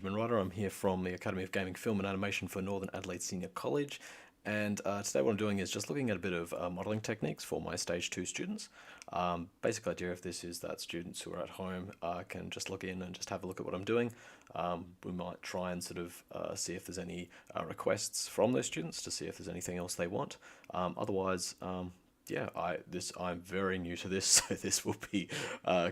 Ben Ryder. I'm here from the Academy of Gaming, Film and Animation for Northern Adelaide Senior College, and today what I'm doing is just looking at a bit of modelling techniques for my Stage 2 students. Basic idea of this is that students who are at home can just log in and just have a look at what I'm doing. We might try and sort of see if there's any requests from those students to see if there's anything else they want. Otherwise, yeah, I'm very new to this, so this will be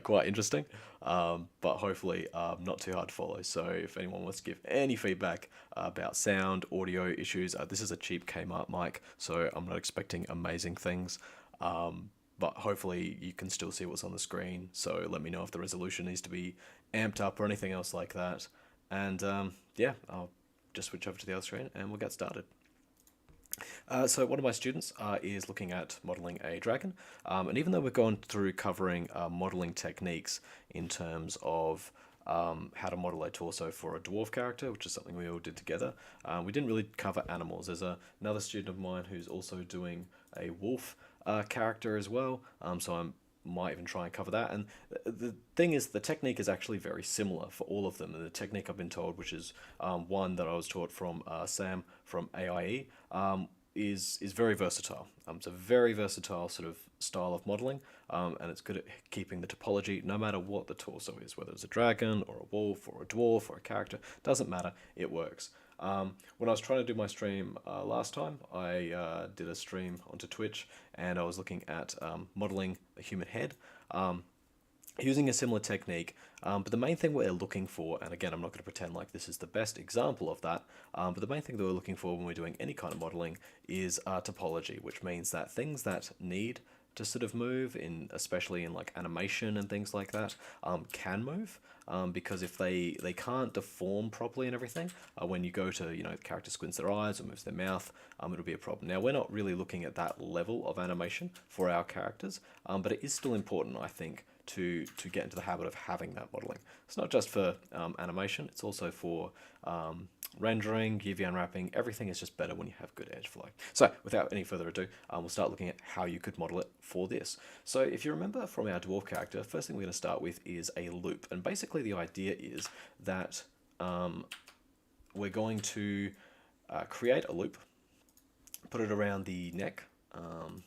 quite interesting, but hopefully not too hard to follow. So if anyone wants to give any feedback about sound, audio issues, this is a cheap Kmart mic, so I'm not expecting amazing things. But hopefully you can still see what's on the screen, so let me know if the resolution needs to be amped up or anything else like that. And yeah, I'll just switch over to the other screen and we'll get started. So one of my students is looking at modeling a dragon, and even though we're going through covering modeling techniques in terms of how to model a torso for a dwarf character, which is something we all did together, we didn't really cover animals. There's another student of mine who's also doing a wolf character as well, so I might even try and cover that. And the thing is, the technique is actually very similar for all of them. And the technique I've been told, which is one that I was taught from Sam from AIE, is very versatile. It's a very versatile sort of style of modeling, and it's good at keeping the topology no matter what the torso is, whether it's a dragon or a wolf or a dwarf or a character, doesn't matter, it works. When I was trying to do my stream last time, I did a stream onto Twitch, and I was looking at modeling a human head. Using a similar technique, but the main thing we're looking for, and again, I'm not going to pretend like this is the best example of that, but the main thing that we're looking for when we're doing any kind of modeling is topology, which means that things that need to sort of move, especially in like animation and things like that, can move, because if they can't deform properly and everything, when you go to, the character squints their eyes or moves their mouth, it'll be a problem. Now, we're not really looking at that level of animation for our characters, but it is still important, I think, to get into the habit of having that modeling. It's not just for animation, it's also for rendering, UV unwrapping. Everything is just better when you have good edge flow. So without any further ado, we'll start looking at how you could model it for this. So if you remember from our dwarf character, first thing we're going to start with is a loop. And basically the idea is that we're going to create a loop, put it around the neck.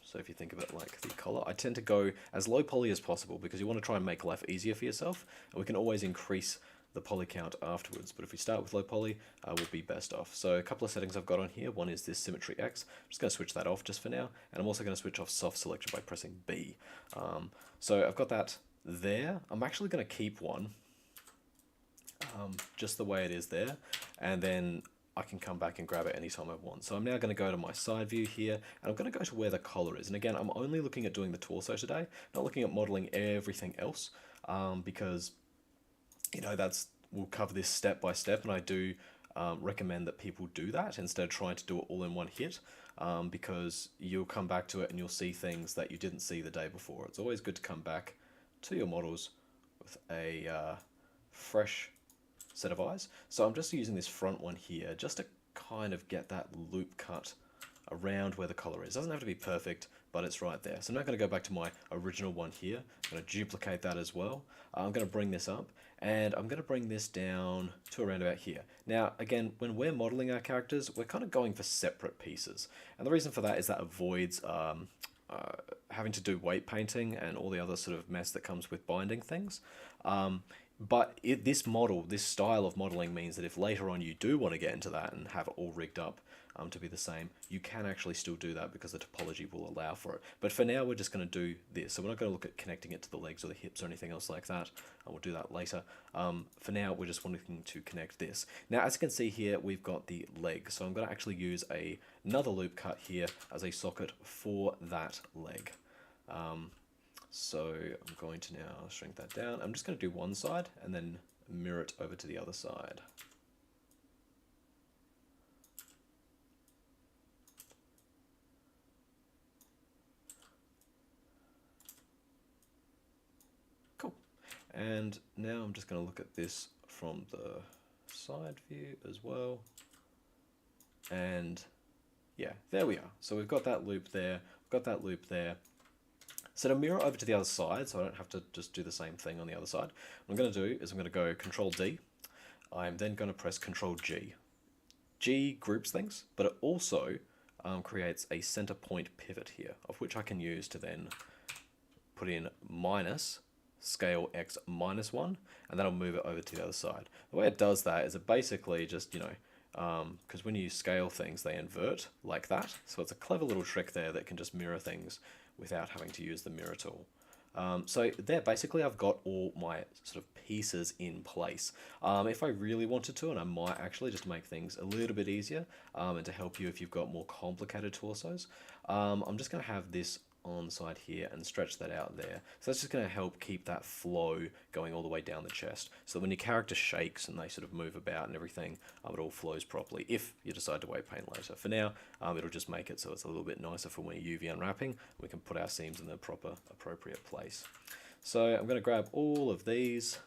So if you think of it like the collar, I tend to go as low poly as possible because you want to try and make life easier for yourself, and we can always increase the poly count afterwards, but if we start with low poly, we'll be best off. So a couple of settings I've got on here. One is this symmetry X. I'm just going to switch that off just for now, and I'm also going to switch off soft selection by pressing B. So I've got that there. I'm actually going to keep one just the way it is there, and then I can come back and grab it anytime I want. So I'm now going to go to my side view here, and I'm going to go to where the collar is. And again, I'm only looking at doing the torso today, not looking at modeling everything else, because, we'll cover this step by step, and I do recommend that people do that instead of trying to do it all in one hit, because you'll come back to it and you'll see things that you didn't see the day before. It's always good to come back to your models with a fresh set of eyes. So I'm just using this front one here just to kind of get that loop cut around where the collar is. It doesn't have to be perfect, but it's right there. So I'm not going to go back to my original one here. I'm going to duplicate that as well. I'm going to bring this up, and I'm going to bring this down to around about here. Now, again, when we're modeling our characters, we're kind of going for separate pieces. And the reason for that is that avoids having to do weight painting and all the other sort of mess that comes with binding things. But this style of modeling means that if later on you do want to get into that and have it all rigged up to be the same, you can actually still do that because the topology will allow for it. But for now, we're just going to do this. So we're not going to look at connecting it to the legs or the hips or anything else like that. We'll do that later. For now, we're just wanting to connect this. Now, as you can see here, we've got the leg. So I'm going to actually use another loop cut here as a socket for that leg. So I'm going to now shrink that down. I'm just going to do one side and then mirror it over to the other side. Cool. And now I'm just going to look at this from the side view as well. And yeah, there we are. So we've got that loop there, we've got that loop there. So to mirror over to the other side, so I don't have to just do the same thing on the other side, what I'm going to do is I'm going to go Control D, I'm then going to press Control G. G groups things, but it also creates a center point pivot here, of which I can use to then put in minus scale x minus 1, and then I'll move it over to the other side. The way it does that is it basically just, because when you scale things, they invert like that. So it's a clever little trick there that can just mirror things without having to use the mirror tool. So there, basically, I've got all my sort of pieces in place. If I really wanted to, and I might actually just make things a little bit easier, and to help you if you've got more complicated torsos, I'm just going to have this on the side here and stretch that out there. So that's just going to help keep that flow going all the way down the chest, so that when your character shakes and they sort of move about and everything, it all flows properly if you decide to weight paint later. For now, it'll just make it so it's a little bit nicer for when you're UV unwrapping. We can put our seams in the proper appropriate place. So I'm going to grab all of these,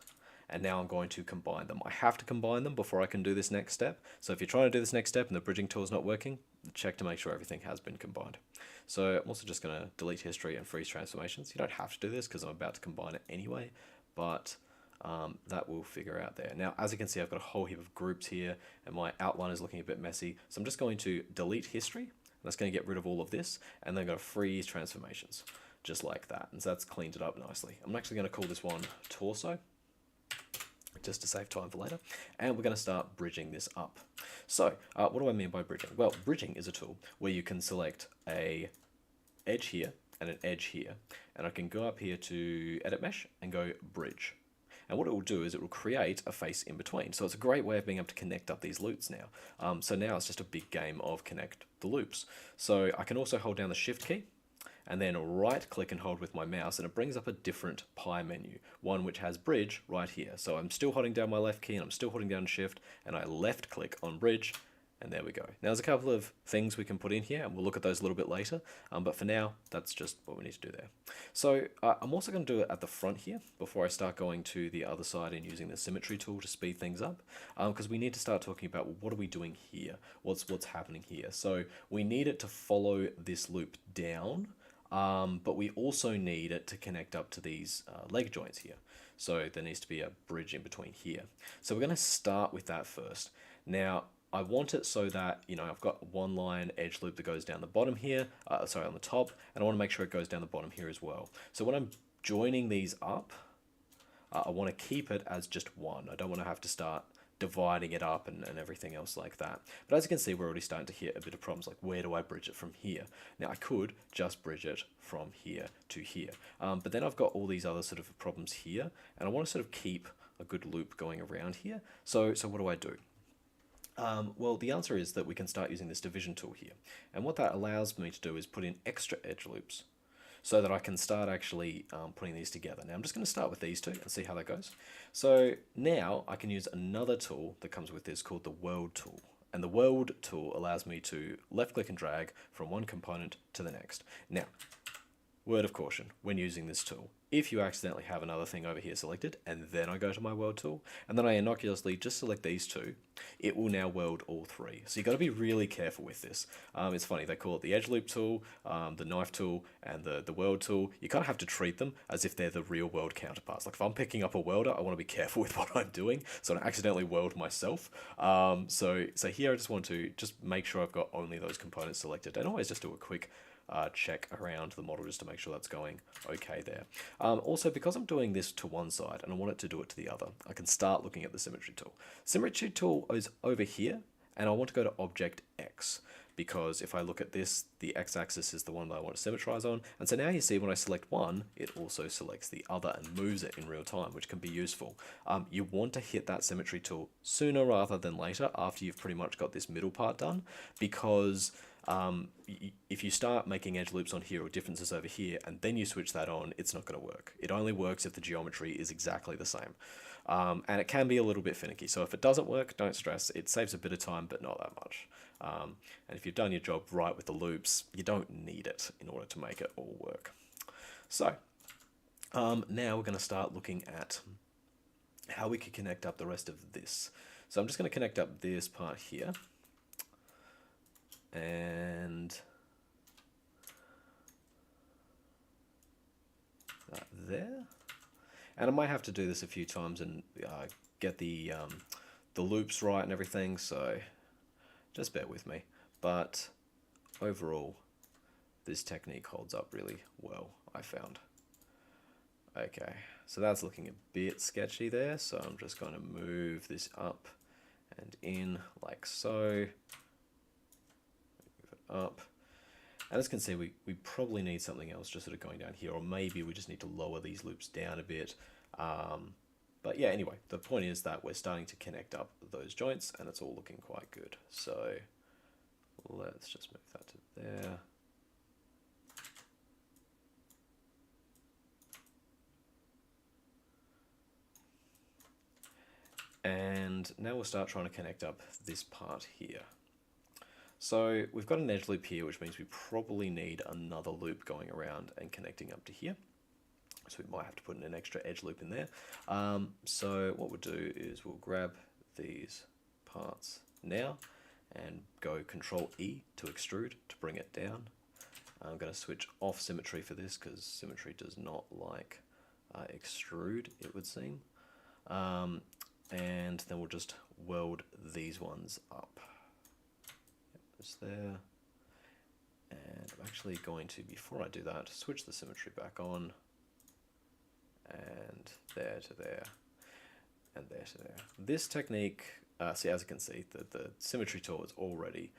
and now I'm going to combine them. I have to combine them before I can do this next step. So if you're trying to do this next step and the bridging tool is not working, check to make sure everything has been combined. So I'm also just going to delete history and freeze transformations. You don't have to do this because I'm about to combine it anyway, but that will figure out there. Now, as you can see, I've got a whole heap of groups here, and my outline is looking a bit messy. So I'm just going to delete history. That's going to get rid of all of this, and then I'm going to freeze transformations, just like that. And so that's cleaned it up nicely. I'm actually going to call this one torso, just to save time for later, and we're going to start bridging this up. So what do I mean by bridging? Well, bridging is a tool where you can select a edge here and an edge here, and I can go up here to edit mesh and go bridge. And what it will do is it will create a face in between. So it's a great way of being able to connect up these loops now. So now it's just a big game of connect the loops. So I can also hold down the shift key and then right click and hold with my mouse, and it brings up a different pie menu, one which has bridge right here. So I'm still holding down my left key and I'm still holding down shift, and I left click on bridge, and there we go. Now there's a couple of things we can put in here, and we'll look at those a little bit later, but for now that's just what we need to do there. So I'm also going to do it at the front here before I start going to the other side and using the symmetry tool to speed things up, because we need to start talking about, well, what are we doing here, what's happening here. So we need it to follow this loop down, but we also need it to connect up to these leg joints here. So there needs to be a bridge in between here. So we're going to start with that first. Now, I want it so that, I've got one line edge loop that goes down the bottom here, on the top, and I want to make sure it goes down the bottom here as well. So when I'm joining these up, I want to keep it as just one. I don't want to have to start dividing it up and everything else like that. But as you can see, we're already starting to hit a bit of problems, like where do I bridge it from here? Now I could just bridge it from here to here, but then I've got all these other sort of problems here, and I want to sort of keep a good loop going around here. So what do I do? Well, the answer is that we can start using this division tool here, and what that allows me to do is put in extra edge loops, so that I can start actually putting these together. Now I'm just going to start with these two and see how that goes. So now I can use another tool that comes with this called the world tool. And the world tool allows me to left click and drag from one component to the next. Now, word of caution when using this tool: if you accidentally have another thing over here selected and then I go to my world tool and then I innocuously just select these two, it will now world all three. So you've got to be really careful with this. It's funny, they call it the edge loop tool, the knife tool, and the world tool. You kind of have to treat them as if they're the real world counterparts. Like if I'm picking up a welder, I want to be careful with what I'm doing so I don't accidentally weld myself. So here I just want to just make sure I've got only those components selected, and always just do a quick check around the model just to make sure that's going okay there. Also, because I'm doing this to one side and I want it to do it to the other, I can start looking at the symmetry tool. Symmetry tool is over here, and I want to go to Object X, because if I look at this, the x-axis is the one that I want to symmetrize on, and so now you see when I select one, it also selects the other and moves it in real time, which can be useful. You want to hit that symmetry tool sooner rather than later, after you've pretty much got this middle part done, because if you start making edge loops on here or differences over here and then you switch that on, it's not going to work. It only works if the geometry is exactly the same. And it can be a little bit finicky. So if it doesn't work, don't stress. It saves a bit of time, but not that much. And if you've done your job right with the loops, you don't need it in order to make it all work. So now we're going to start looking at how we could connect up the rest of this. So I'm just going to connect up this part here. And that there, and I might have to do this a few times and get the the loops right and everything, so just bear with me. But overall, this technique holds up really well, I found. Okay, so that's looking a bit sketchy there, so I'm just going to move this up and in like so. Move it up. And as you can see, we probably need something else just sort of going down here, or maybe we just need to lower these loops down a bit. But yeah, anyway, the point is that we're starting to connect up those joints and it's all looking quite good. So let's just move that to there. And now we'll start trying to connect up this part here. So we've got an edge loop here, which means we probably need another loop going around and connecting up to here. So we might have to put in an extra edge loop in there. So what we'll do is we'll grab these parts now and go Control E to extrude to bring it down. I'm going to switch off symmetry for this because symmetry does not like extrude, it would seem. And then we'll just weld these ones up. Just there. And I'm actually going to, before I do that, switch the symmetry back on. And there to there, and there to there. This technique, see, as you can see, the symmetry tool is already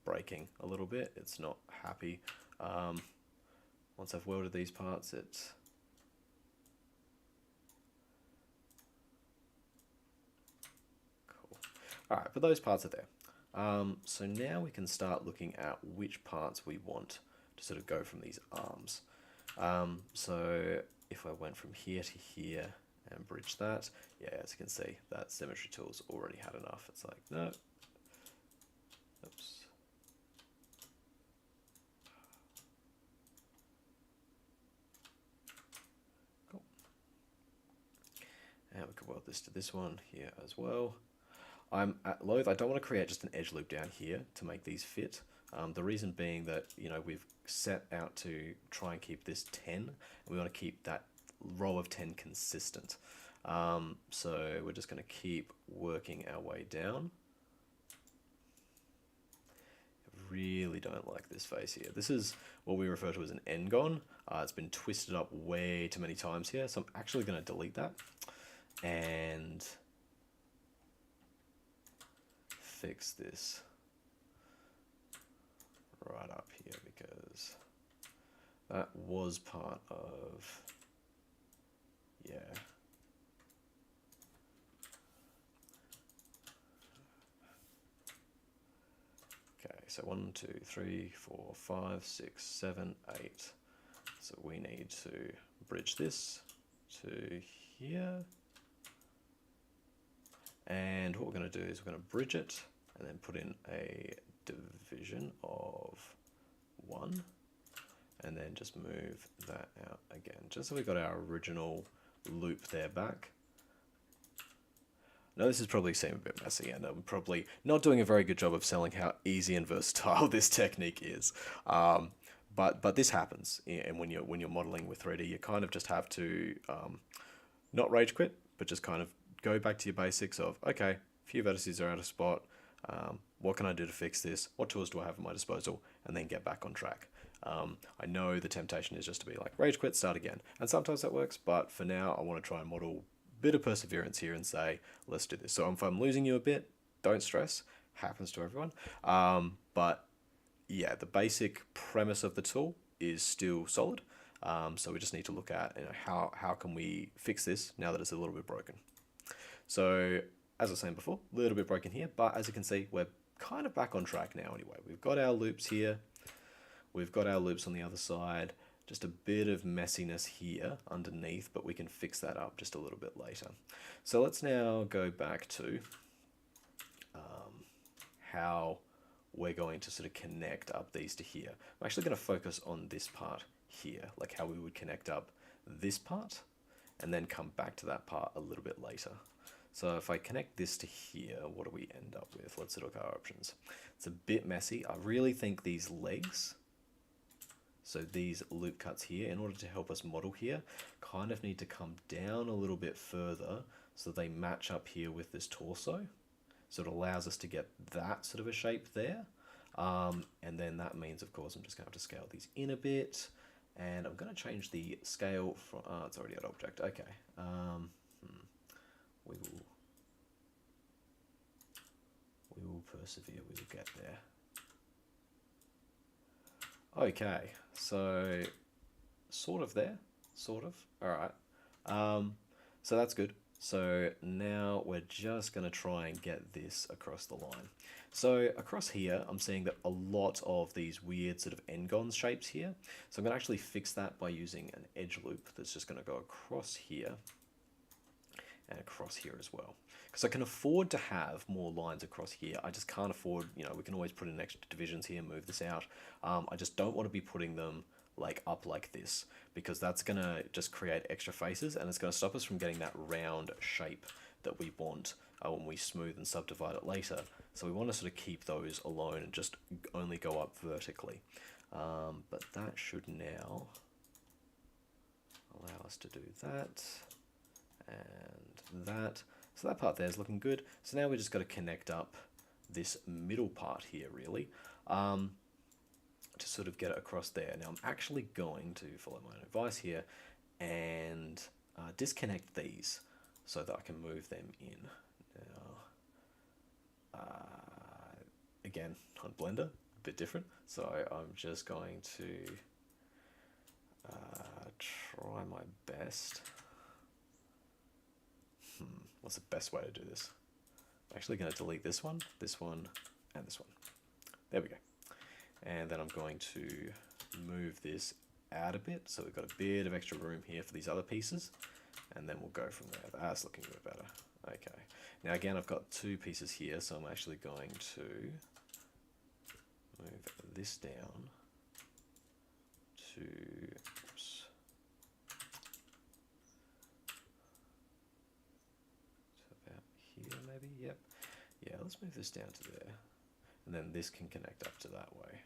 breaking a little bit. It's not happy. Once I've welded these parts, it's cool. All right, but those parts are there. So now we can start looking at which parts we want to sort of go from these arms. So if I went from here to here and bridge that, yeah, as you can see, that symmetry tool's already had enough. It's like, no. Oops. Cool. And we can weld this to this one here as well. I'm at loath, I don't want to create just an edge loop down here to make these fit. The reason being that, you know, we've set out to try and keep this 10, and we want to keep that row of 10 consistent. So we're just going to keep working our way down. I really don't like this face here. This is what we refer to as an n-gon. It's been twisted up way too many times here, so I'm actually going to delete that and fix this right up here, because that was part of, yeah. Okay, so 1, 2, 3, 4, 5, 6, 7, 8. So we need to bridge this to here. And what we're going to do is we're going to bridge it and then put in a division of 1 and then just move that out again, just so we got our original loop there back. Now this is probably seem a bit messy, and I'm probably not doing a very good job of selling how easy and versatile this technique is. But this happens, and when you're modeling with 3D, you kind of just have to not rage quit, but just kind of go back to your basics of, okay, a few vertices are out of spot. What can I do to fix this? What tools do I have at my disposal? And then get back on track. I know the temptation is just to be like, rage quit, start again. And sometimes that works, but for now, I want to try and model a bit of perseverance here and say, let's do this. So if I'm losing you a bit, don't stress. Happens to everyone. But yeah, the basic premise of the tool is still solid. So we just need to look at, you know, how can we fix this now that it's a little bit broken. So as I was saying before, a little bit broken here, but as you can see, we're kind of back on track now anyway. We've got our loops here. We've got our loops on the other side. Just a bit of messiness here underneath, but we can fix that up just a little bit later. So let's now go back to how we're going to sort of connect up these to here. I'm actually going to focus on this part here, like how we would connect up this part and then come back to that part a little bit later. So if I connect this to here, what do we end up with? Let's look at our options. It's a bit messy. I really think these legs, so these loop cuts here, in order to help us model here, kind of need to come down a little bit further so they match up here with this torso. So it allows us to get that sort of a shape there. And then that means, of course, I'm just going to have to scale these in a bit. And I'm going to change the scale from, it's already at object. Okay. We will persevere. We will get there. Okay. So sort of there. Sort of. All right. So that's good. So now we're just going to try and get this across the line. So across here, I'm seeing that a lot of these weird sort of n-gon shapes here. So I'm going to actually fix that by using an edge loop that's just going to go across here and across here as well. Because I can afford to have more lines across here. I just can't afford, you know, we can always put in extra divisions here, move this out. I just don't want to be putting them like up like this, because that's going to just create extra faces and it's going to stop us from getting that round shape that we want when we smooth and subdivide it later. So we want to sort of keep those alone and just only go up vertically. But that should now allow us to do that and that. So that part there is looking good. So now we just got to connect up this middle part here really. To sort of get it across there. Now I'm actually going to follow my own advice here and disconnect these so that I can move them in. Now, again, on Blender, a bit different. So I'm just going to try my best. What's the best way to do this? I'm actually going to delete this one, and this one. There we go. And then I'm going to move this out a bit, so we've got a bit of extra room here for these other pieces, and then we'll go from there. That's looking a bit better. Okay. Now again, I've got two pieces here, so I'm actually going to move this down to, oops, to about here maybe, yep. Yeah, let's move this down to there. And then this can connect up to that way.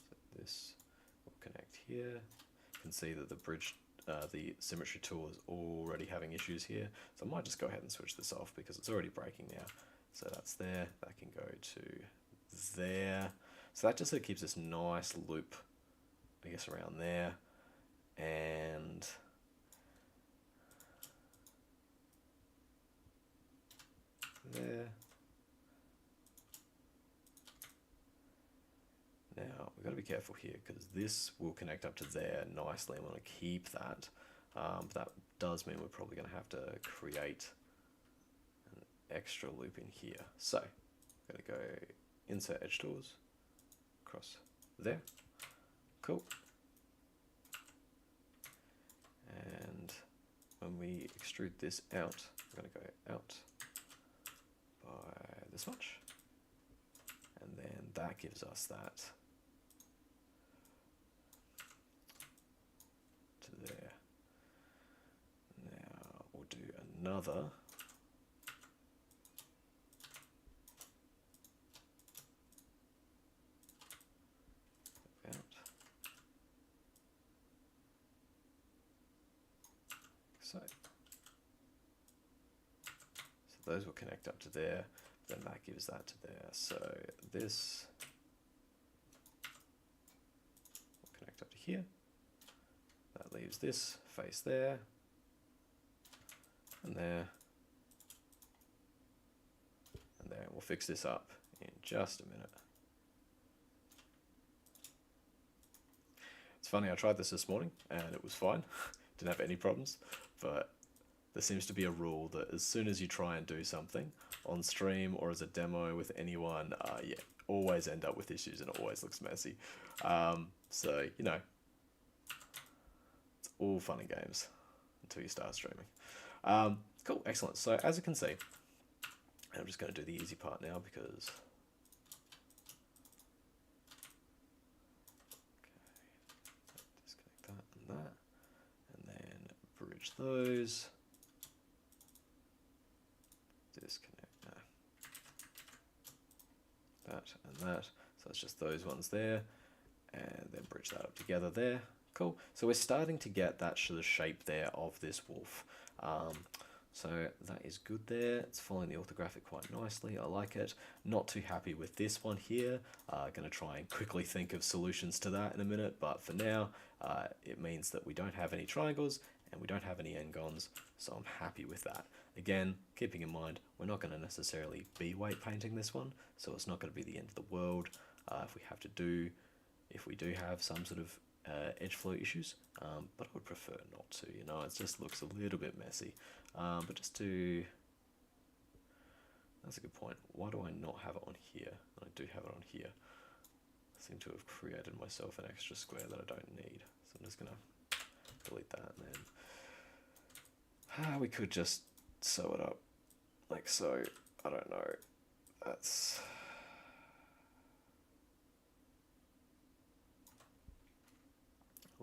So this will connect here. You can see that the bridge, the symmetry tool is already having issues here. So I might just go ahead and switch this off because it's already breaking now. So that's there, that can go to there. So that just sort of keeps this nice loop, I guess, around there. And there. Now, we've got to be careful here because this will connect up to there nicely. I want to keep that. But that does mean we're probably going to have to create an extra loop in here. So, I'm going to go insert edge tools, across there. Cool. And when we extrude this out, I'm going to go out by this much. And then that gives us that to there. Now we'll do another. Out. So those will connect up to there. Then that gives that to there. So this will connect up to here. That leaves this face there, and there, and there. We'll fix this up in just a minute. It's funny, I tried this morning and it was fine. Didn't have any problems, but there seems to be a rule that as soon as you try and do something on stream or as a demo with anyone, yeah, always end up with issues and it always looks messy. So, you know, it's all fun and games until you start streaming. Cool, excellent. So as you can see, I'm just going to do the easy part now because... Okay, disconnect that and that, and then bridge those. Disconnect that and that. So it's just those ones there, and then bridge that up together there. Cool. So we're starting to get that sort of shape there of this wolf. Um, so that is good there. It's following the orthographic quite nicely. I like it. Not too happy with this one here. Going to try and quickly think of solutions to that in a minute. But for now, it means that we don't have any triangles and we don't have any n-gons. So I'm happy with that. Again, keeping in mind, we're not going to necessarily be weight painting this one. So it's not going to be the end of the world if we do have some sort of edge flow issues, but I would prefer not to, you know, it just looks a little bit messy. But just to, that's a good point. Why do I not have it on here? I do have it on here. I seem to have created myself an extra square that I don't need. So I'm just gonna delete that, and then we could just sew it up like so. I don't know. That's,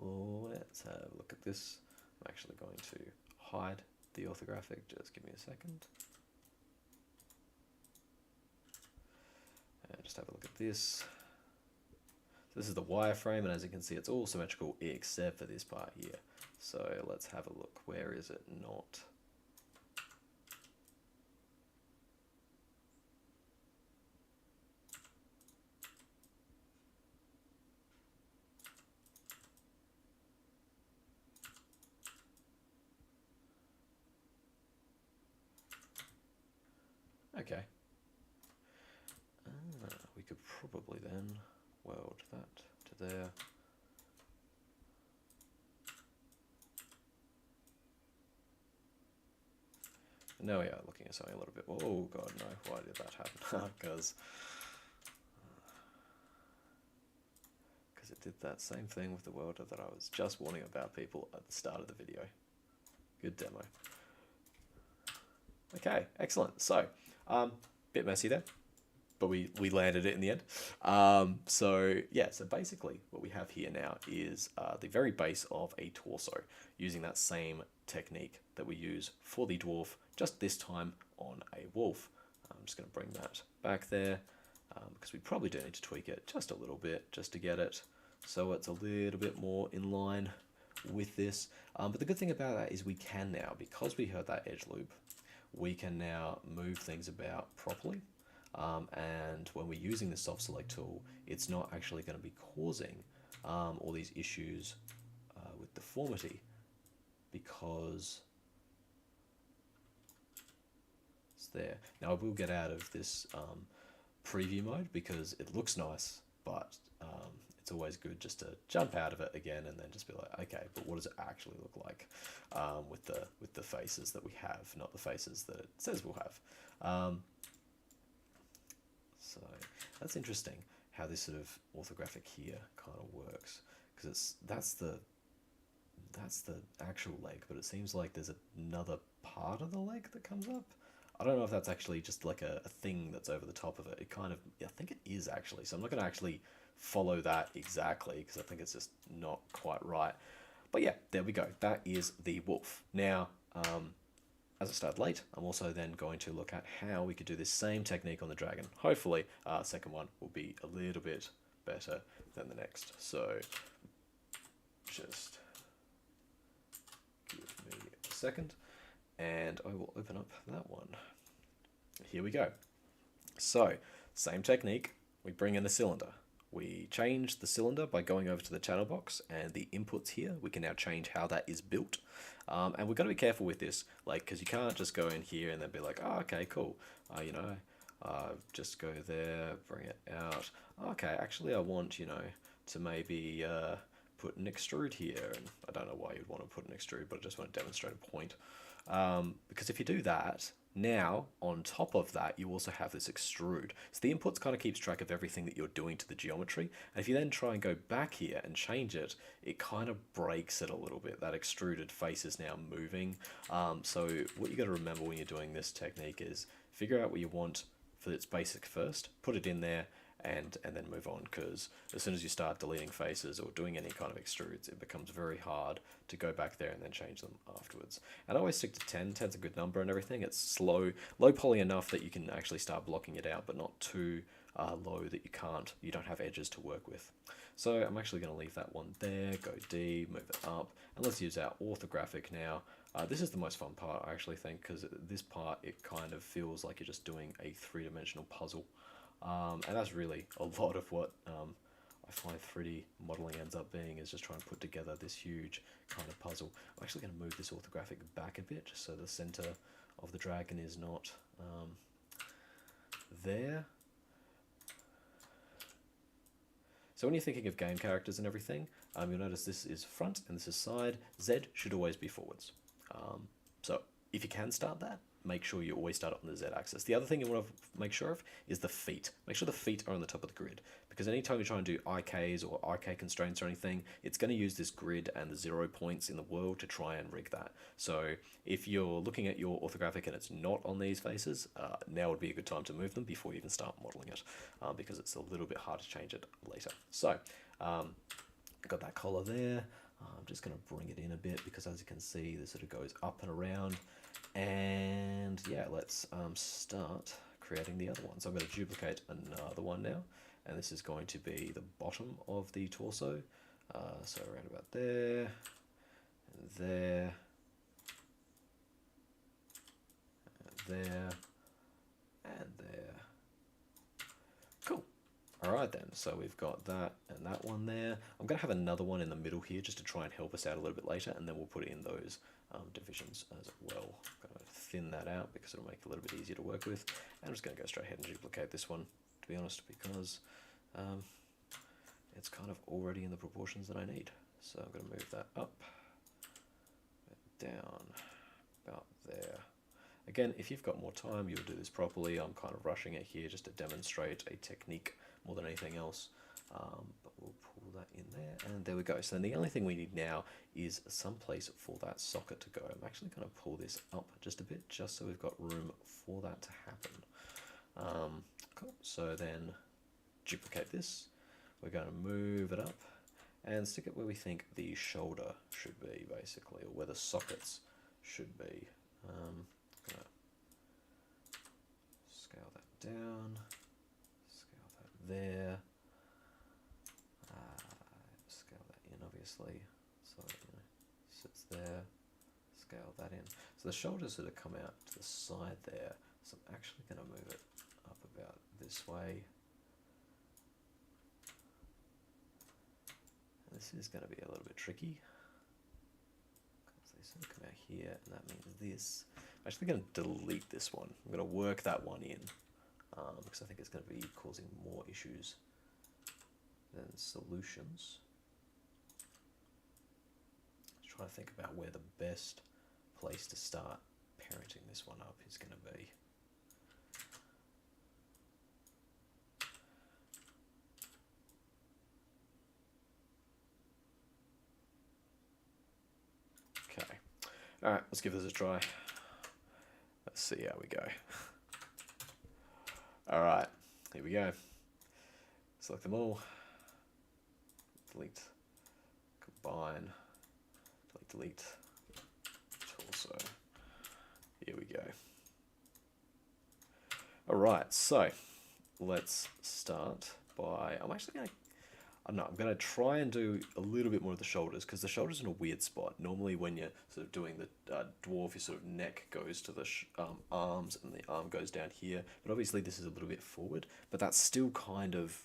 let's have a look at this. I'm actually going to hide the orthographic. Just give me a second. And just have a look at this. So this is the wireframe, and as you can see, it's all symmetrical except for this part here. So let's have a look. Where is it not? Okay. We could probably then weld that to there. And now we are looking at something a little bit. Oh god, no! Why did that happen? Because it did that same thing with the welder that I was just warning about people at the start of the video. Good demo. Okay, excellent. So, bit messy there, but we landed it in the end. So yeah, so basically what we have here now is the very base of a torso, using that same technique that we use for the dwarf, just this time on a wolf. I'm just going to bring that back there, because we probably do need to tweak it just a little bit, just to get it so it's a little bit more in line with this. But the good thing about that is we can now, because we heard that edge loop, we can now move things about properly. And when we're using the soft select tool, it's not actually going to be causing all these issues with deformity, because it's there. Now I will get out of this preview mode because it looks nice, but it's always good just to jump out of it again and then just be like, okay, but what does it actually look like with the faces that we have, not the faces that it says we'll have. So that's interesting how this sort of orthographic here kind of works, because that's the actual leg, but it seems like there's another part of the leg that comes up. I don't know if that's actually just like a thing that's over the top of it. It kind of, I think it is actually. So I'm not going to actually follow that exactly because I think it's just not quite right. But yeah, there we go. That is the wolf. Now, as I started late, I'm also then going to look at how we could do this same technique on the dragon. Hopefully, second one will be a little bit better than the next. So just give me a second and I will open up that one. Here we go. So, same technique. We bring in the cylinder. We change the cylinder by going over to the channel box, and the inputs here, we can now change how that is built. And we've got to be careful with this, like, because you can't just go in here and then be like, oh, okay, cool. Just go there, bring it out. Okay, actually I want, to maybe put an extrude here. And I don't know why you'd want to put an extrude, but I just want to demonstrate a point. Because if you do that, now on top of that, you also have this extrude. So the inputs kind of keeps track of everything that you're doing to the geometry. And if you then try and go back here and change it, it kind of breaks it a little bit. That extruded face is now moving. So what you got to remember when you're doing this technique is figure out what you want for its basic first, put it in there, and then move on, because as soon as you start deleting faces or doing any kind of extrudes, it becomes very hard to go back there and then change them afterwards. And I always stick to 10. 10's a good number and everything. It's low poly enough that you can actually start blocking it out, but not too low that you don't have edges to work with. So I'm actually going to leave that one there, go D, move it up, and let's use our orthographic now. This is the most fun part, I actually think, because this part, it kind of feels like you're just doing a three-dimensional puzzle. And that's really a lot of what I find 3D modeling ends up being, is just trying to put together this huge kind of puzzle. I'm actually going to move this orthographic back a bit, just so the center of the dragon is not there. So when you're thinking of game characters and everything, you'll notice this is front and this is side. Z should always be forwards. So if you can start that, make sure you always start on the Z axis. The other thing you want to make sure of is the feet. Make sure the feet are on the top of the grid, because anytime you're trying to do IKs or IK constraints or anything, it's going to use this grid and the 0 points in the world to try and rig that. So if you're looking at your orthographic and it's not on these faces, now would be a good time to move them before you even start modeling it, because it's a little bit hard to change it later. So got that collar there. I'm just going to bring it in a bit, because as you can see, this sort of goes up and around. And yeah, let's start creating the other one. So I'm going to duplicate another one now, and this is going to be the bottom of the torso. So around about there, and there, and there, and there. Cool. All right then, so we've got that and that one there. I'm going to have another one in the middle here just to try and help us out a little bit later, and then we'll put in those divisions as well. I'm going to thin that out because it'll make it a little bit easier to work with. And I'm just going to go straight ahead and duplicate this one, to be honest, because it's kind of already in the proportions that I need. So I'm going to move that up, down, about there. Again, if you've got more time, you'll do this properly. I'm kind of rushing it here just to demonstrate a technique more than anything else. But we'll pull that in there, and there we go. So then the only thing we need now is some place for that socket to go. I'm actually going to pull this up just a bit, just so we've got room for that to happen. Cool. So then duplicate this. We're going to move it up and stick it where we think the shoulder should be, basically, or where the sockets should be. Gonna scale that down, scale that there, scale that in, obviously, so it sits there, scale that in. So the shoulders sort of come out to the side there, so I'm actually going to move it up about this way. And this is going to be a little bit tricky, because they sort of come out here, and that means this. I'm actually going to delete this one. I'm going to work that one in, because I think it's going to be causing more issues than solutions. Just trying to think about where the best place to start parenting this one up is going to be. Okay. All right, let's give this a try. Let's see how we go. All right, here we go. Select them all. Delete, combine, delete, torso. Here we go. All right, so let's start by, I'm going to try and do a little bit more of the shoulders, because the shoulders are in a weird spot. Normally when you're sort of doing the dwarf, your sort of neck goes to the arms and the arm goes down here. But obviously this is a little bit forward, but that's still kind of,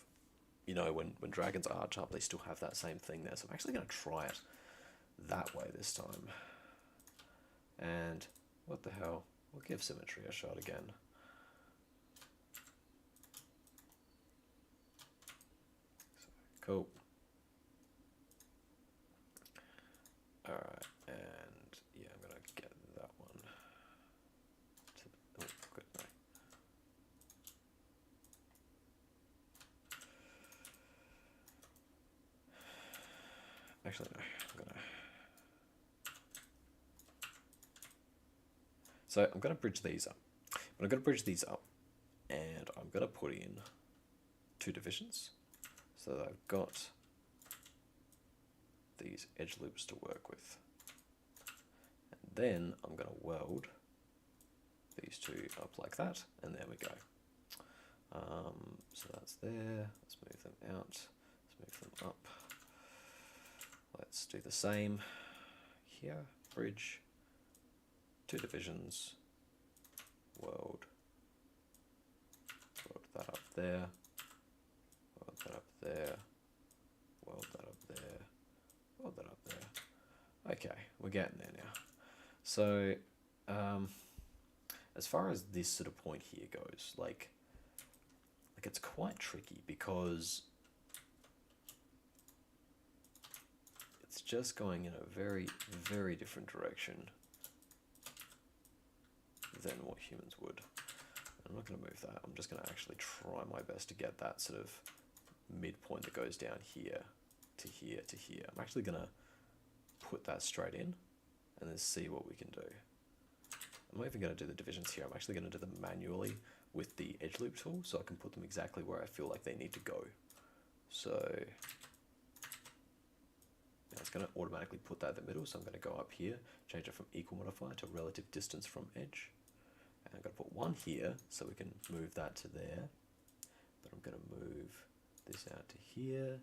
you know, when dragons arch up, they still have that same thing there. So I'm actually going to try it that way this time. And what the hell? We'll give symmetry a shot again. Cool. All right, and yeah, I'm gonna get that one. Oh, good, no. Actually, no. So I'm gonna bridge these up. But I'm gonna bridge these up, and I'm gonna put in 2 divisions. So that I've got these edge loops to work with. And then I'm going to weld these 2 up like that, and there we go. So that's there. Let's move them out. Let's move them up. Let's do the same here. Bridge, 2 divisions, world that up there, world that up there, world that up there, world that up there. Okay, we're getting there now. So, as far as this sort of point here goes, like it's quite tricky because it's just going in a very, very different direction than what humans would. I'm not going to move that. I'm just going to actually try my best to get that sort of midpoint that goes down here to here to here. I'm actually going to put that straight in and then see what we can do. I'm not even going to do the divisions here. I'm actually going to do them manually with the edge loop tool so I can put them exactly where I feel like they need to go. So now it's going to automatically put that in the middle. So I'm going to go up here, change it from equal modifier to relative distance from edge. And I'm going to put 1 here so we can move that to there. But I'm going to move this out to here.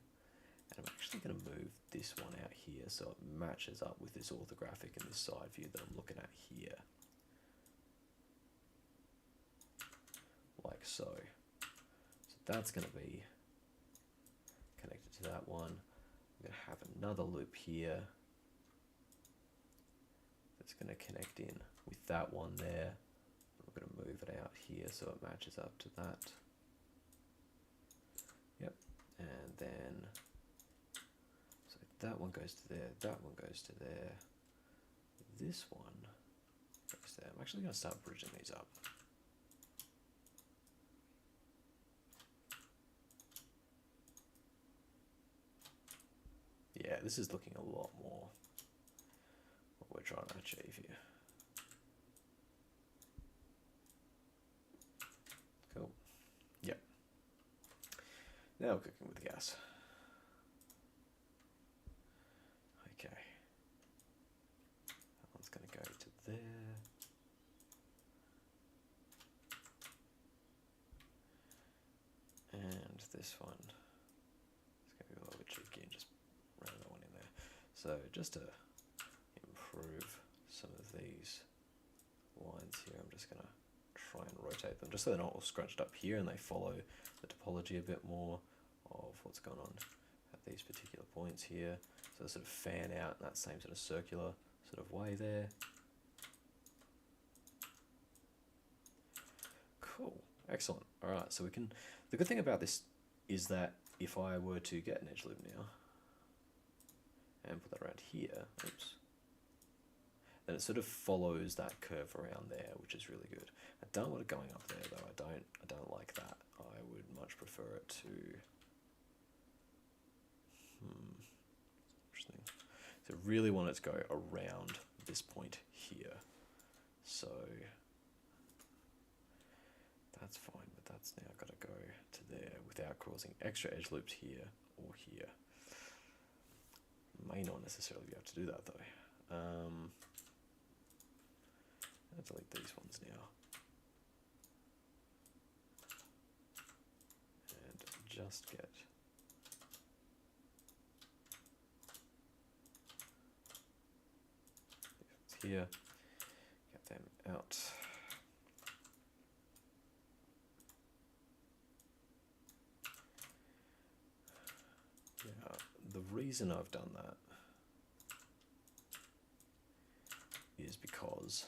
And I'm actually going to move this one out here so it matches up with this orthographic and this side view that I'm looking at here. Like so. So that's going to be connected to that one. I'm going to have another loop here that's going to connect in with that one there. I'm going to move it out here so it matches up to that. Yep. And then, so that one goes to there, that one goes to there. This one goes there. I'm actually going to start bridging these up. Yeah, this is looking a lot more what we're trying to achieve here. Cool. Yep. Now we're cooking with gas. Okay. That one's going to go to there. And this one is going to be a little bit cheeky and just run that one in there. So just to improve some of these lines here, I'm just going to try and rotate them just so they're not all scrunched up here and they follow the topology a bit more of what's going on at these particular points here. So they sort of fan out in that same sort of circular sort of way there. Cool, excellent. All right, so we can, the good thing about this is that if I were to get an edge loop now and put that around here, oops, then it sort of follows that curve around there, which is really good. I don't want it going up there though. I don't like that. I would much prefer it to interesting. So really want it to go around this point here. So that's fine, but that's now got to go to there without causing extra edge loops here or here. May not necessarily be able to do that though. I'll delete these ones now. And just get these here, get them out. Yeah, the reason I've done that is because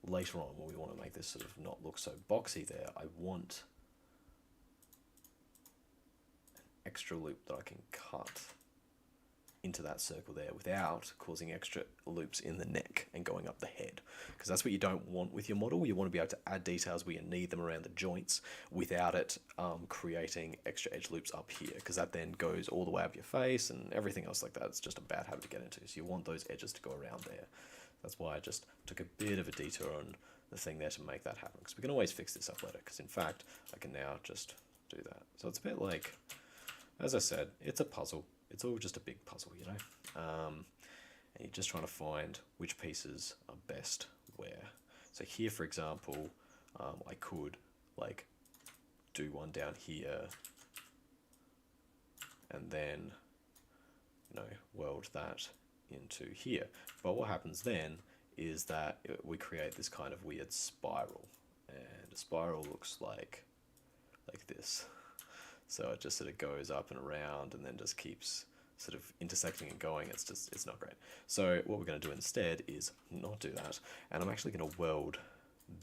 later on, when we want to make this sort of not look so boxy there, I want an extra loop that I can cut into that circle there without causing extra loops in the neck and going up the head. Because that's what you don't want with your model. You want to be able to add details where you need them around the joints without it creating extra edge loops up here, because that then goes all the way up your face and everything else like that. It's just a bad habit to get into. So you want those edges to go around there. That's why I just took a bit of a detour on the thing there to make that happen, because we can always fix this up later, because in fact I can now just do that. So it's a bit like, as I said, it's a puzzle. It's all just a big puzzle, you know, and you're just trying to find which pieces are best where. So here, for example, I could like do one down here, and then, you know, weld that into here. But what happens then is that we create this kind of weird spiral, and a spiral looks like this. So it just sort of goes up and around and then just keeps sort of intersecting and going. It's not great. So what we're going to do instead is not do that, and I'm actually going to weld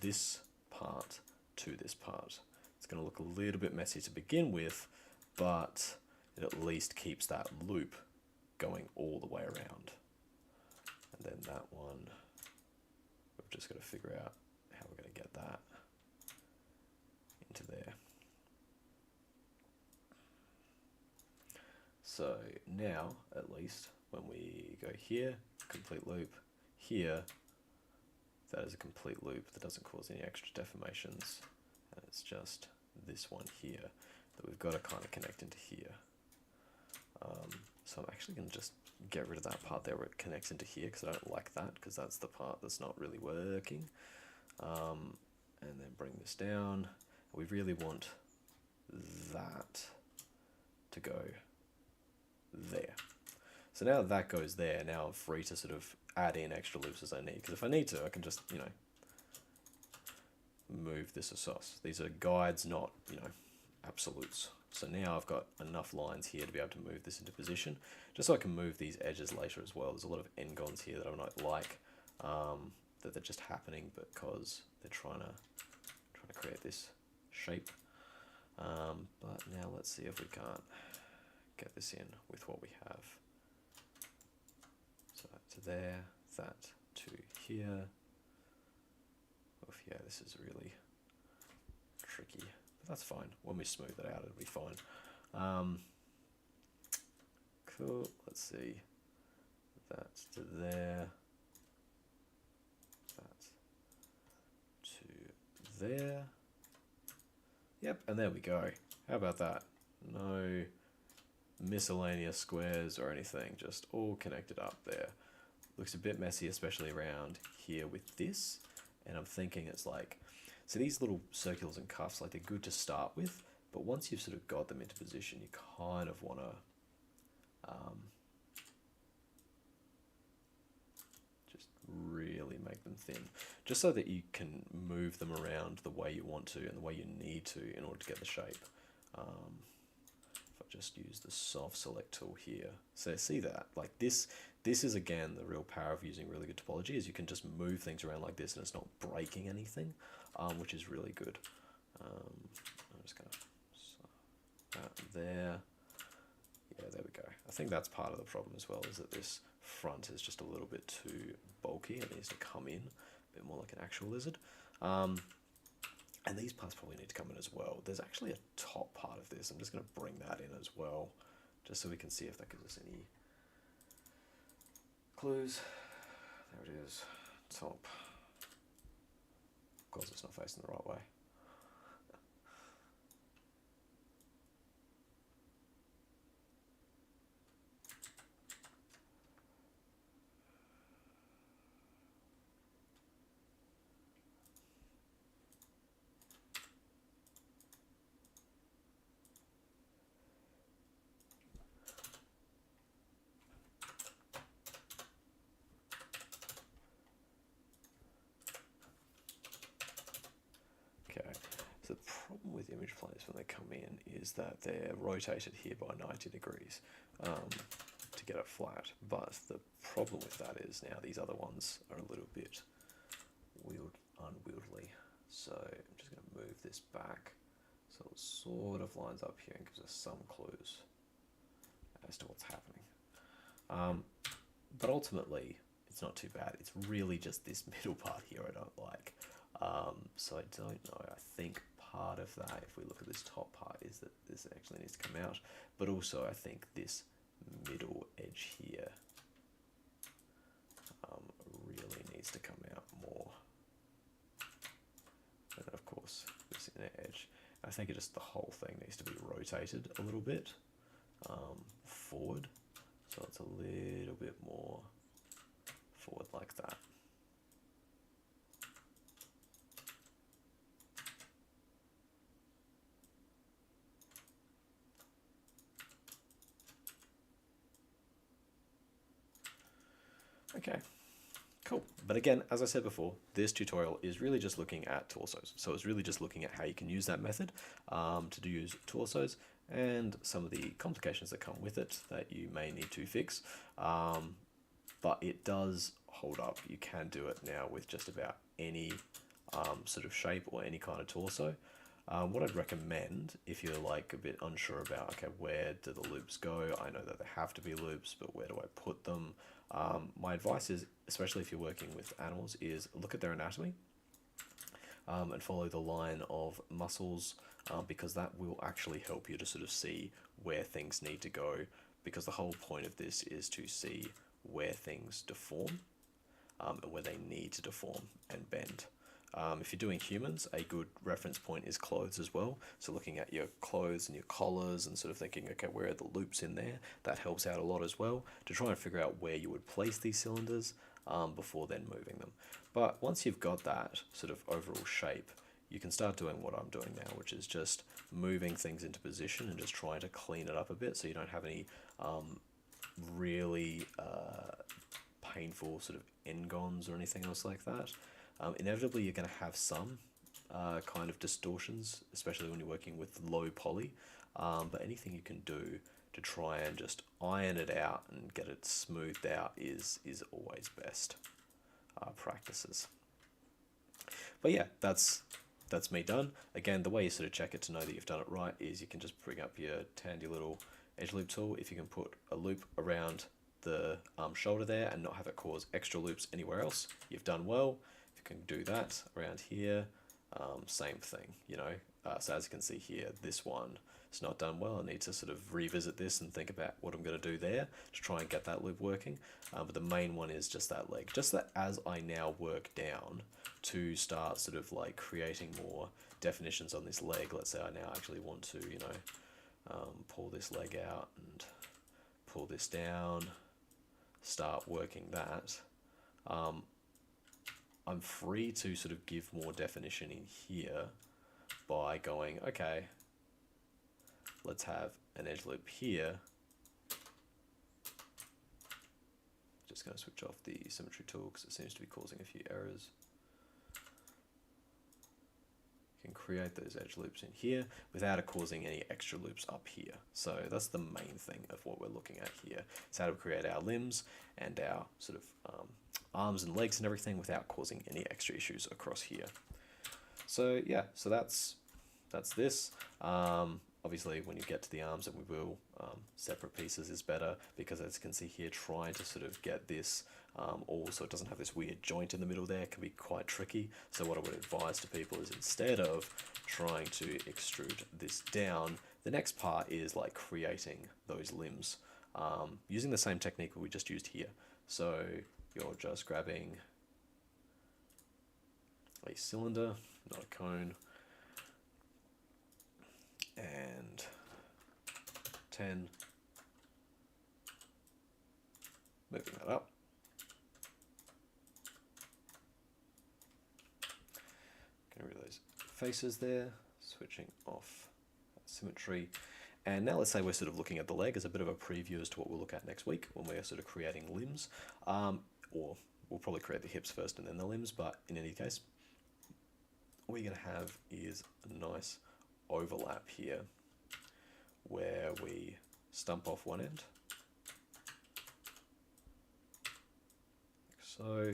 this part to this part. It's going to look a little bit messy to begin with, but it at least keeps that loop going all the way around. And then that one, we've just got to figure out how we're going to get that into there. So now, at least, when we go here, complete loop, here, that is a complete loop that doesn't cause any extra deformations, and it's just this one here that we've got to kind of connect into here. So I'm actually going to just get rid of that part there where it connects into here, because I don't like that, because that's the part that's not really working. And then bring this down. We really want that to go there. So now that goes there, now I'm free to sort of add in extra loops as I need, because if I need to, I can just, you know, move this across. These are guides, not, you know, absolutes. So now I've got enough lines here to be able to move this into position, just so I can move these edges later as well. There's a lot of n-gons here that I don't like, that they're just happening because they're trying to create this shape. But now let's see if we can't get this in with what we have. So that to there, that to here. Oof, yeah, this is really tricky, but that's fine. When we smooth it out, it'll be fine. Cool, let's see. That to there. That to there. Yep, and there we go. How about that? No miscellaneous squares or anything, just all connected up there. Looks a bit messy, especially around here with this. And I'm thinking it's like, so these little circulars and cuffs, like they're good to start with, but once you've sort of got them into position, you kind of want to just really make them thin, just so that you can move them around the way you want to and the way you need to in order to get the shape. If I just use the soft select tool here, so see that, like this is again the real power of using really good topology, is you can just move things around like this and it's not breaking anything, which is really good. I'm just gonna that there. Yeah, there we go. I think that's part of the problem as well, is that this front is just a little bit too bulky. It needs to come in a bit more like an actual lizard. And these parts probably need to come in as well. There's actually a top part of this. I'm just going to bring that in as well, just so we can see if that gives us any clues. There it is, top. Of course, it's not facing the right way. So the problem with image planes when they come in is that they're rotated here by 90 degrees to get it flat. But the problem with that is now these other ones are a little bit unwieldy. So I'm just going to move this back so it sort of lines up here and gives us some clues as to what's happening. But ultimately, it's not too bad. It's really just this middle part here I don't like. So I don't know. I think part of that, if we look at this top part, is that this actually needs to come out. But also, I think this middle edge here really needs to come out more. And then, of course, this inner edge. I think it just the whole thing needs to be rotated a little bit forward. So it's a little bit more forward like that. Okay, cool. But again, as I said before, this tutorial is really just looking at torsos. So it's really just looking at how you can use that method to use torsos and some of the complications that come with it that you may need to fix. But it does hold up. You can do it now with just about any sort of shape or any kind of torso. What I'd recommend if you're like a bit unsure about, okay, where do the loops go? I know that there have to be loops, but where do I put them? My advice is, especially if you're working with animals, is look at their anatomy and follow the line of muscles because that will actually help you to sort of see where things need to go, because the whole point of this is to see where things deform and where they need to deform and bend. If you're doing humans, a good reference point is clothes as well. So looking at your clothes and your collars and sort of thinking, okay, where are the loops in there? That helps out a lot as well to try and figure out where you would place these cylinders before then moving them. But once you've got that sort of overall shape, you can start doing what I'm doing now, which is just moving things into position and just trying to clean it up a bit so you don't have any really painful sort of n-gons or anything else like that. Inevitably, you're going to have some kind of distortions, especially when you're working with low poly, but anything you can do to try and just iron it out and get it smoothed out is always best practices. But yeah, that's me done. Again, the way you sort of check it to know that you've done it right is you can just bring up your handy little edge loop tool. If you can put a loop around the shoulder there and not have it cause extra loops anywhere else, you've done well. If you can do that around here, same thing, you know. So as you can see here, this one is not done well. I need to sort of revisit this and think about what I'm going to do there to try and get that loop working. But the main one is just that leg. Just that as I now work down to start sort of like creating more definitions on this leg, let's say I now actually want to, you know, pull this leg out and pull this down, start working that. I'm free to sort of give more definition in here by going, okay, let's have an edge loop here. Just going to switch off the symmetry tool because it seems to be causing a few errors. You can create those edge loops in here without it causing any extra loops up here. So that's the main thing of what we're looking at here. It's how to create our limbs and our sort of arms and legs and everything without causing any extra issues across here. So yeah, so that's this. Obviously, when you get to the arms, and we will, separate pieces is better because, as you can see here, trying to sort of get this all so it doesn't have this weird joint in the middle there can be quite tricky. So what I would advise to people is, instead of trying to extrude this down, the next part is like creating those limbs using the same technique we just used here. So you're just grabbing a cylinder, not a cone, and 10, moving that up. Getting rid of those faces there, switching off symmetry. And now let's say we're sort of looking at the leg as a bit of a preview as to what we'll look at next week when we're sort of creating limbs. Or we'll probably create the hips first and then the limbs, but in any case, what you're going to have is a nice overlap here where we stump off one end, like so.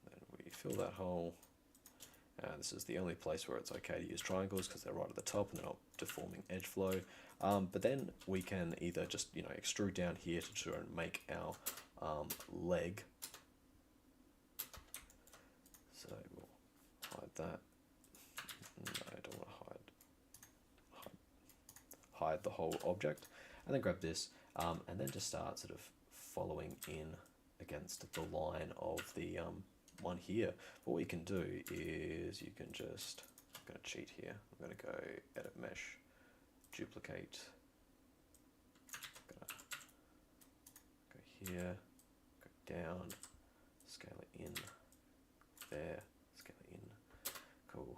Then we fill that hole. This is the only place where it's okay to use triangles because they're right at the top and they're not deforming edge flow. But then we can either just, you know, extrude down here to try and make our leg. So we'll hide that. No, I don't want to hide the whole object. And then grab this and then just start sort of following in against the line of the one here. But what you can do is you can just, I'm going to cheat here. I'm going to go edit mesh, duplicate, go here, go down, scale it in, there, scale it in, cool,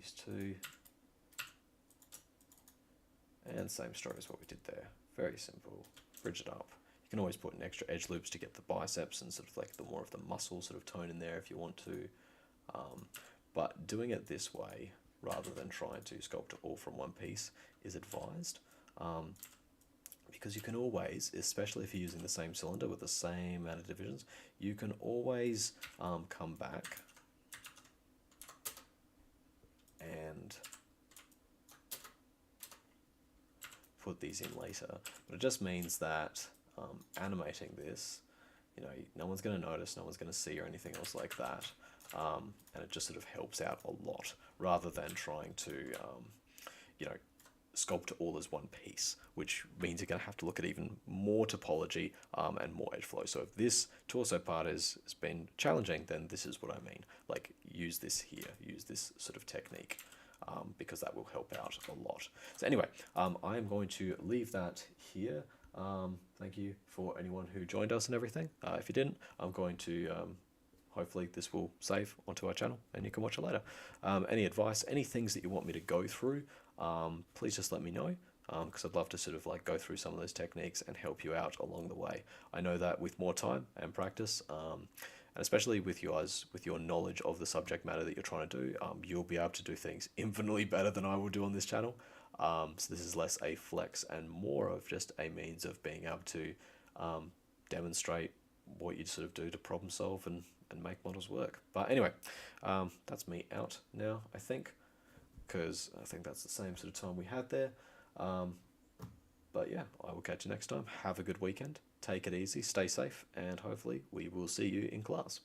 these two. And same story as what we did there. Very simple. Bridge it up. You can always put in extra edge loops to get the biceps and sort of like the more of the muscle sort of tone in there if you want to. But doing it this way, rather than trying to sculpt it all from one piece, is advised. Because you can always, especially if you're using the same cylinder with the same amount of divisions, you can always come back and put these in later. But it just means that animating this, you know, no one's going to notice, no one's going to see or anything else like that. And it just sort of helps out a lot rather than trying to, you know, sculpt it all as one piece, which means you're going to have to look at even more topology and more edge flow. So if this torso part has been challenging, then this is what I mean. Like, use this here, use this sort of technique, because that will help out a lot. So anyway, I am going to leave that here. Thank you for anyone who joined us and everything. If you didn't, I'm going to hopefully this will save onto our channel and you can watch it later. Any advice, any things that you want me to go through, please just let me know, because I'd love to sort of like go through some of those techniques and help you out along the way. I know that with more time and practice, and especially with your knowledge of the subject matter that you're trying to do, you'll be able to do things infinitely better than I will do on this channel. So this is less a flex and more of just a means of being able to demonstrate what you sort of do to problem solve and make models work. But anyway, that's me out now, I think, because I think that's the same sort of time we had there. But yeah, I will catch you next time. Have a good weekend. Take it easy, stay safe, and hopefully we will see you in class.